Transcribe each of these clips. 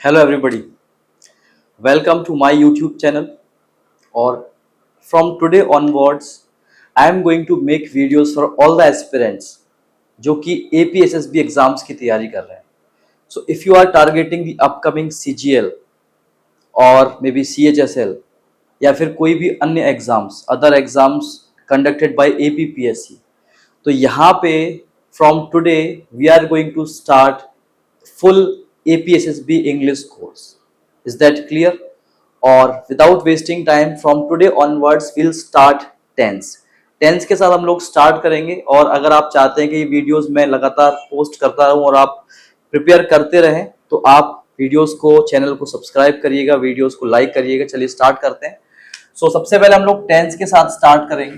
Hello everybody, welcome to my YouTube channel. Or from today onwards, I am going to make videos for all the aspirants जो कि APSSB exams की तैयारी कर रहे हैं. So if you are targeting the upcoming CGL और may be CHSL या फिर कोई भी अन्य exams, other exams conducted by APPSC, तो यहाँ पे from today we are going to start full APSSB English course. Is that clear? Or without wasting time, from today onwards we'll start tense. Tense के साथ हम लोग start करेंगे. और अगर आप चाहते हैं कि ये वीडियोस मैं लगातार पोस्ट करता रहूं और आप प्रिपेयर करते रहें, तो आप वीडियोस को, चैनल को सब्सक्राइब करिएगा, वीडियोस को लाइक करिएगा. चलिए स्टार्ट करते हैं. सबसे पहले हम लोग टेंस के साथ स्टार्ट करेंगे.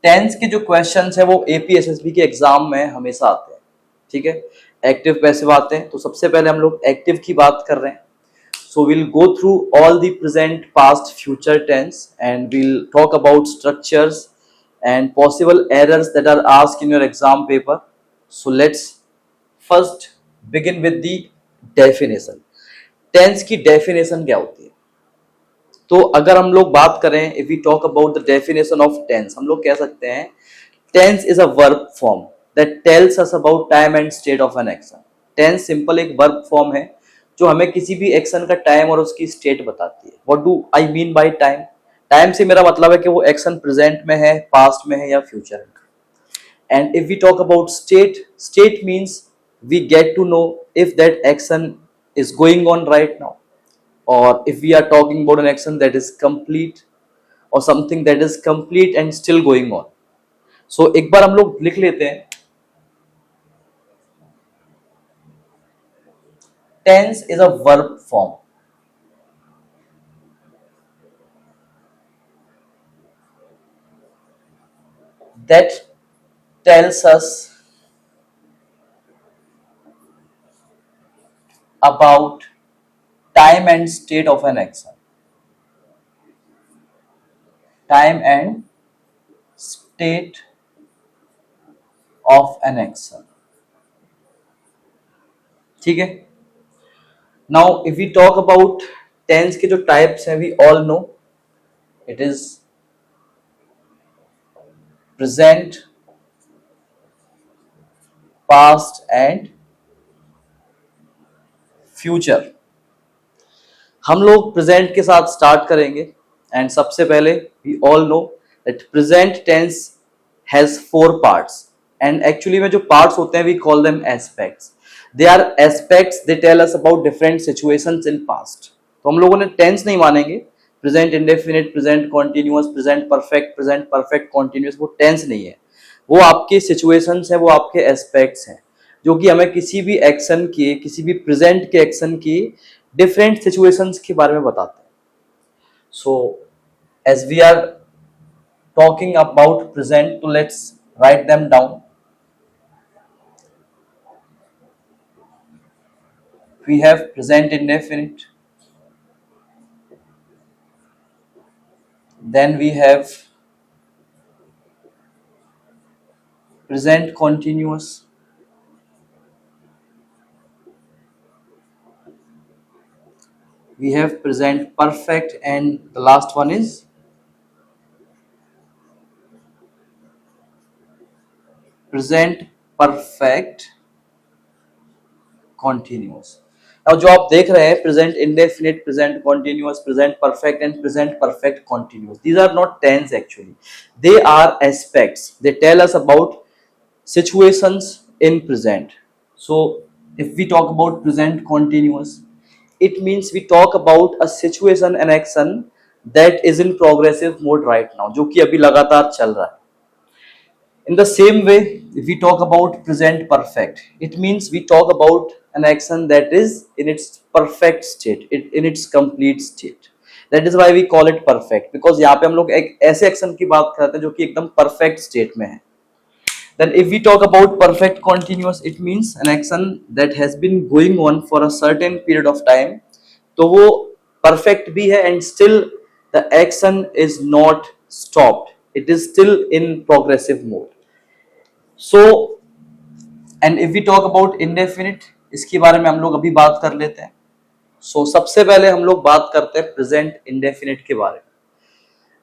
टेंस के जो क्वेश्चंस है वो APSSB के एग्जाम में हमेशा आते हैं. ठीक है, एक्टिव पैसिव आते हैं. तो सबसे पहले हम लोग एक्टिव की बात कर रहे हैं. So we'll go through all the present, past, future tense, and we'll talk about structures and possible errors that are asked in your exam paper. So let's first begin with the definition. Tense की definition क्या होती है? तो अगर हम लोग बात करें, if we talk about the definition of tense, हम लोग कह सकते हैं tense is a verb form that tells us about time and state of an action. Tense simple एक verb form है जो हमें किसी भी एक्शन का टाइम और उसकी स्टेट बताती है. What do I mean by time? Time से मेरा मतलब है कि वो एक्शन प्रेजेंट में है, पास्ट में है या फ्यूचर में. And if we talk about state, state means we get to know if that action is going on right now, और if we are talking about an action that is complete और something that is complete and still going on. So एक बार हम लोग लिख लेते हैं. Tense is a verb form that tells us about time and state of an action. Time and state of an action. ठीक है. Now if we talk about tense के जो types हैं, we all know it is present, past and future. हम लोग present के साथ start करेंगे. एंड सबसे पहले we all know that present tense has 4 parts, and actually में जो parts होते हैं we call them aspects. They are aspects, they tell us about different situations in past. तो हम लोगों ने tense नहीं मानेंगे. present indefinite, present continuous, present perfect continuous, वो tense नहीं है. वो आपके situations है, वो आपके aspects हैं जो कि हमें किसी भी एक्शन की, किसी भी present के एक्शन की different situations के बारे में बताते हैं. So as we are talking about present, so let's write them down. We have present indefinite, then we have present continuous, we have present perfect, and the last one is present perfect continuous. अब जो आप देख रहे हैं present indefinite, present continuous, present perfect and present perfect continuous, these are not tense actually. They are aspects. They tell us about situations in present. So if we talk about present continuous, it means we talk about a situation, an action that is in progressive mode right now, जो कि अभी लगातार चल रहा है. In the same way, if we talk about present perfect, it means we talk about an action that is in its perfect state, in its complete state. That is why we call it perfect, because यहाँ पे हम लोग एक ऐसे action की बात करते हैं जो कि एकदम perfect state में है. Then if we talk about perfect continuous, it means an action that has been going on for a certain period of time. तो वो perfect भी है and still the action is not stopped. It is still in progressive mode. So, and if we talk about indefinite, इसके बारे में हम लोग अभी बात कर लेते हैं। सबसे पहले हम लोग बात करते हैं प्रेजेंट इंडेफिनिट के बारे में।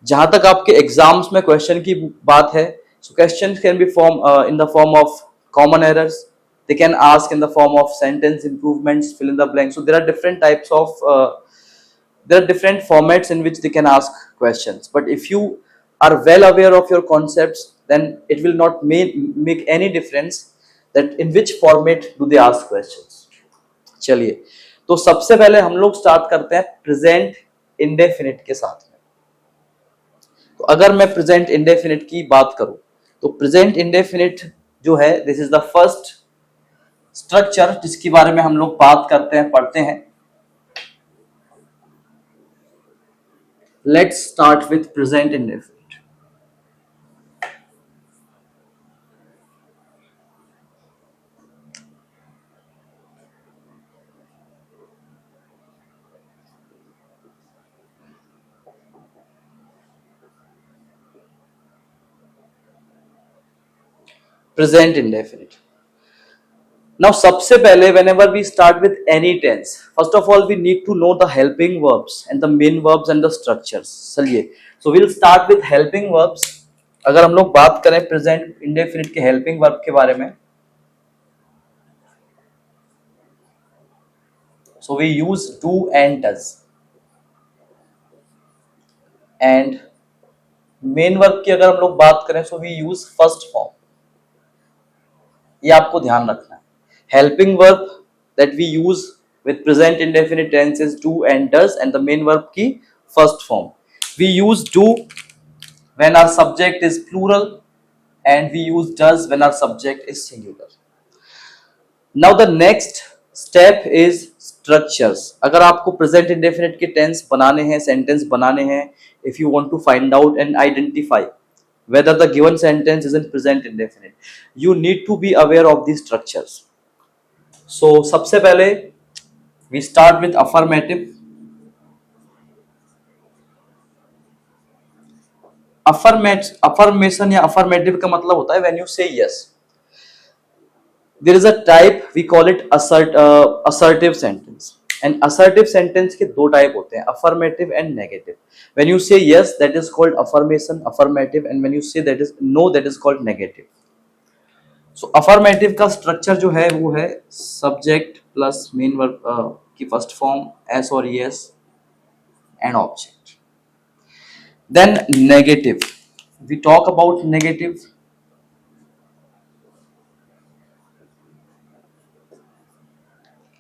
जहां तक आपके एग्जाम्स में क्वेश्चन की बात है, so question can be form in the form of common errors, they can ask in the form of sentence improvements, fill in the blank. So there are different types of there are different formats in which they can ask questions, but if you are well aware of your concepts, then it will not make any difference that in which format do they ask questions. चलिए, तो सबसे पहले हम लोग start करते हैं present indefinite के साथ में। तो अगर मैं प्रेजेंट इंडेफिनिट की बात करूं, तो प्रेजेंट इंडेफिनिट जो है, this is the first structure जिसके बारे में हम लोग बात करते हैं, पढ़ते हैं। Let's start with present indefinite. Present indefinite. Now, सबसे पहले whenever we start with any tense, first of all we need to know the helping verbs and the main verbs and the structures. चलिए, so we'll start with helping verbs. अगर हम लोग बात करें present indefinite के helping verb के बारे में, so we use do and does. And main verb की अगर हम लोग बात करें, so we use first form. ये आपको ध्यान रखना है। Helping verb that we use with present indefinite tense is do and does, and the main verb की first form. We use do when our subject is plural, and we use does when our subject is singular. Now the next step is structures. अगर आपको present indefinite के tense बनाने हैं, sentence बनाने हैं, if you want to find out and identify whether the given sentence is in present indefinite, you need to be aware of these structures. So सबसे पहले we start with affirmative. Affirmation या affirmative का मतलब होता है when you say yes. There is a type we call it assertive sentence. And assertive sentence के दो type होते हैं, affirmative and negative. When you say yes, that is called affirmation, affirmative, and when you say that is no, that is called negative. So affirmative का structure जो है वो है subject plus main verb की first form s और s and object. Then negative, we talk about negative.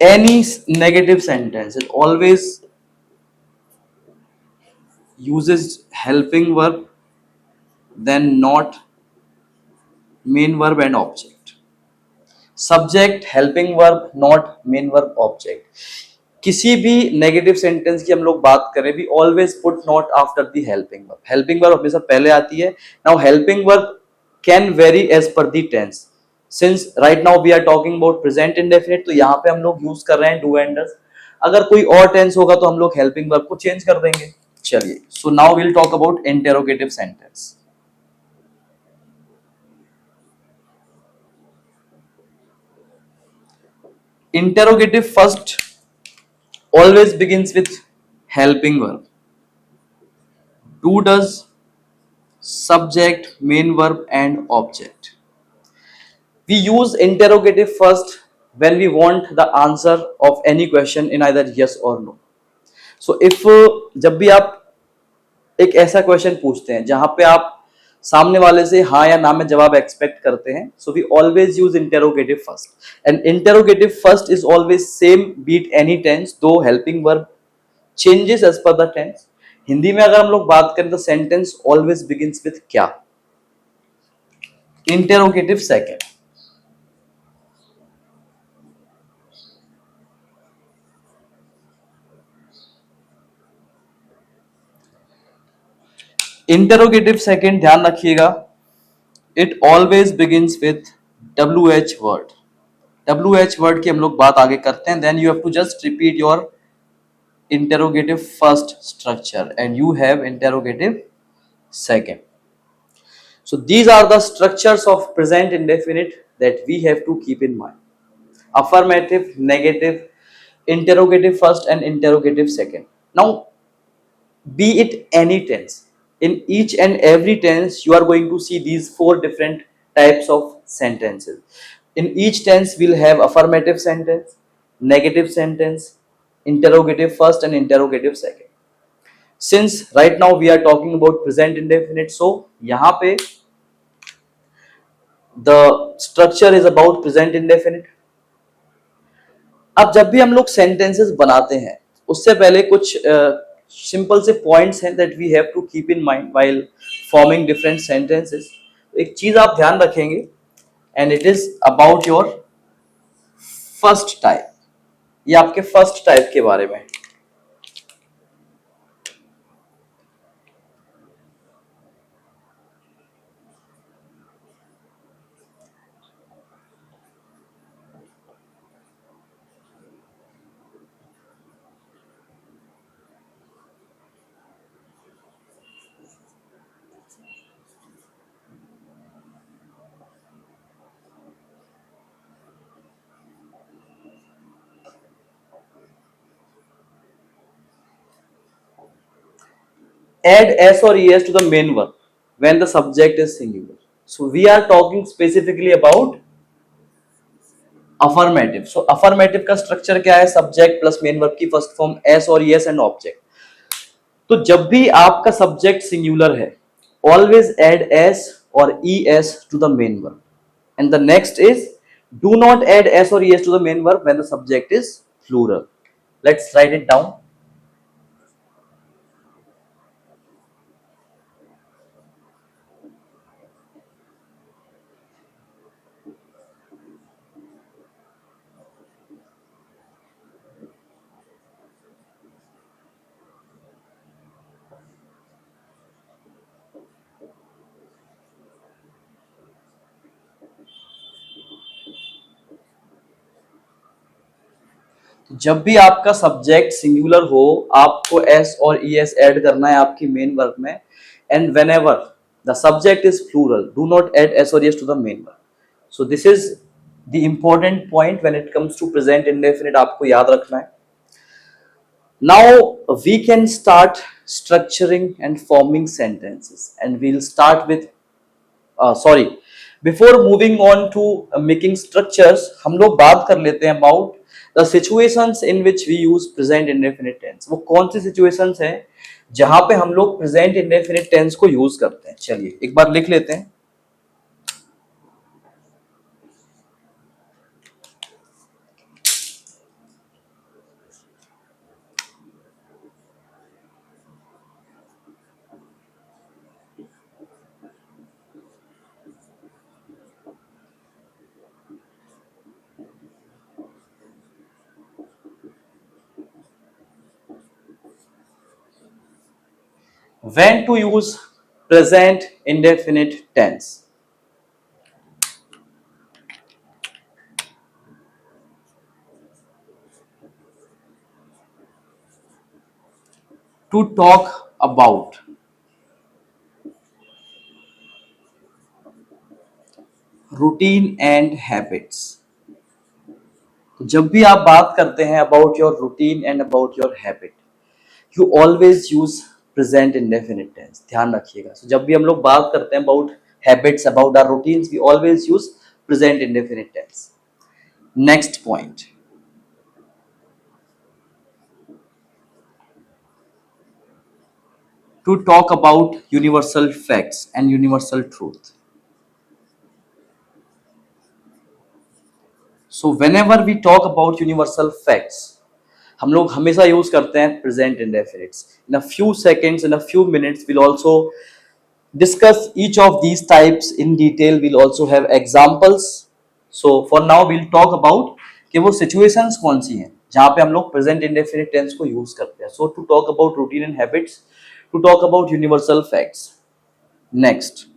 Any negative sentence it always uses helping verb, then not main verb and object. Subject, helping verb, not main verb, object. किसी भी negative sentence की हम लोग बात करें, we always put not after the helping verb. Helping verb हमेशा पहले आती है। Now helping verb can vary as per the tense. Since right now we are talking about present indefinite, तो यहाँ पे हम लोग यूज कर रहे हैं do and does. अगर कोई और टेंस होगा तो हम लोग हेल्पिंग वर्ब को चेंज कर देंगे। चलिए, so now will talk about interrogative sentence. Interrogative first always begins with helping verb. Do, does, subject, main verb and object. We use interrogative first when we want the answer of any question in either yes or no. So if जब भी आप एक ऐसा question पूछते हैं जहां पे आप सामने वाले से हाँ या ना में जवाब एक्सपेक्ट करते हैं, so we always use interrogative first. And interrogative first is always same beat any tense, though helping verb changes as per the tense. Hindi में अगर हम लोग बात करें तो सेंटेंस ऑलवेज बिगिंस विथ क्या? Interrogative second. इंटेरोगेटिव सेकेंड ध्यान रखिएगा, it always begins with WH word. WH word की हम लोग बात आगे करते हैं। Then you have to just repeat your interrogative first structure and you have interrogative second. So these are the structures of present indefinite that we have to keep in mind. affirmative, negative, interrogative first and interrogative second. Now be it any tense, in each and every tense you are going to see these four different types of sentences. In each tense we'll have affirmative sentence, negative sentence, interrogative first and interrogative second. Since right now we are talking about present indefinite, so यहाँ पे the structure is about present indefinite. अब जब भी हम लोग sentences बनाते हैं उससे पहले कुछ सिंपल से पॉइंट्स हैं that we have to keep in mind while forming different sentences. एक चीज आप ध्यान रखेंगे and it is about your first type. ये आपके फर्स्ट टाइप के बारे में. Add s or es to the main verb when the subject is singular. So we are talking specifically about affirmative. So affirmative का structure क्या है? Subject plus main verb की first form s और es and object. तो जब भी आपका subject singular है, always add s or es to the main verb. And the next is do not add s or es to the main verb when the subject is plural. Let's write it down. जब भी आपका subject singular हो आपको S और E S add करना है आपकी main verb में. And whenever the subject is plural do not add S और E S to the main verb. So this is the important point when it comes to present indefinite. आपको याद रखना है. Now we can start structuring and forming sentences and we'll start with sorry before moving on to making structures हम लोग बात कर लेते हैं about The situations in which we use present indefinite tense. वो कौन सी situations हैं जहां पे हम लोग present indefinite tense को यूज करते हैं. चलिए एक बार लिख लेते हैं. When to use present indefinite tense? To talk about routine and habits. जब भी आप बात करते हैं about your routine and about your habit, you always use present indefinite tense. ध्यान रखिएगा. So जब भी हम लोग बात करते हैं about habits, about our routines, we always use present indefinite tense. Next point. To talk about universal facts and universal truth. So whenever we talk about universal facts, हम लोग हमेशा यूज करते हैं present indefinites. In a few seconds, in a few minutes, we'll also discuss each of these types in detail. We'll also have examples. So for now, we'll talk about कि वो situations कौन सी हैं जहाँ पे हम लोग present indefinite tense को use करते हैं. So to talk about routine and habits, to talk about universal facts. Next.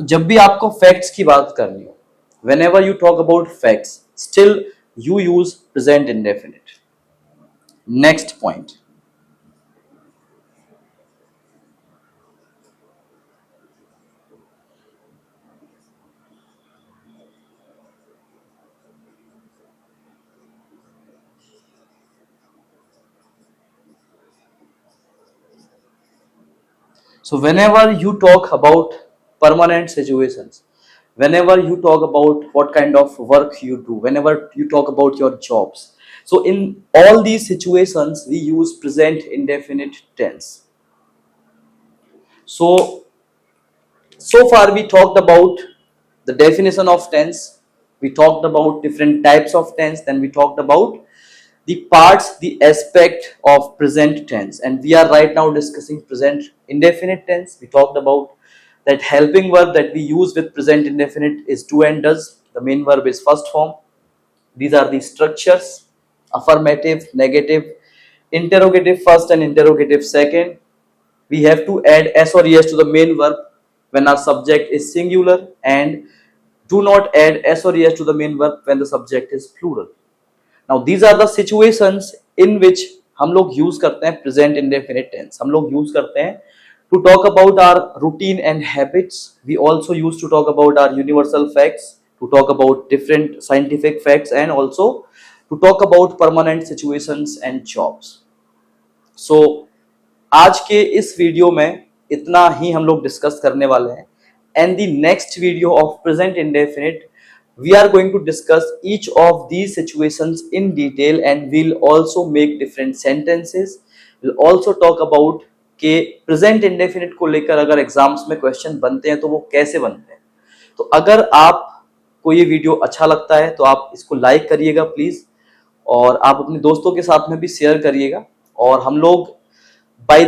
तो जब भी आपको फैक्ट्स की बात करनी हो, whenever you talk about facts, still you use present indefinite. Next point. So whenever you talk about permanent situations, whenever you talk about what kind of work you do, whenever you talk about your jobs, so in all these situations we use present indefinite tense. So far we talked about the definition of tense, we talked about different types of tense, then we talked about the parts, the aspect of present tense, and we are right now discussing present indefinite tense. We talked about that helping verb that we use with present indefinite is do and does. The main verb is first form. These are the structures: affirmative, negative, interrogative first and interrogative second. We have to add s or es to the main verb when our subject is singular, and do not add s or es to the main verb when the subject is plural. Now these are the situations in which हम लोग use करते हैं present indefinite tense. हम लोग use करते हैं to talk about our routine and habits. We also use to talk about our universal facts, to talk about different scientific facts, and also to talk about permanent situations and jobs. So आज के इस video में इतना ही हम लोग discuss करने वाले हैं. And the next video of present indefinite we are going to discuss each of these situations in detail, and we'll also make different sentences. We'll also talk about कि present indefinite को लेकर अगर exams में question बनते हैं तो वो कैसे बनते हैं. तो अगर आपको ये वीडियो अच्छा लगता है तो आप इसको लाइक करिएगा प्लीज, और आप अपने दोस्तों के साथ में भी शेयर करिएगा. और हम लोग by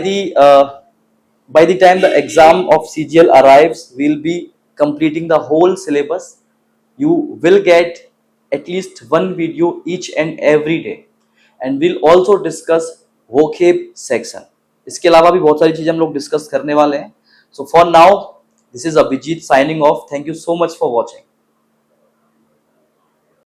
the time the exam of CGL arrives, we'll be completing the whole syllabus. You will get at least one video each and every day, and we'll also discuss vocab section. इसके अलावा भी बहुत सारी चीजें हम लोग discuss करने वाले हैं. So for now, this is Abhijit signing off. Thank you so much for watching.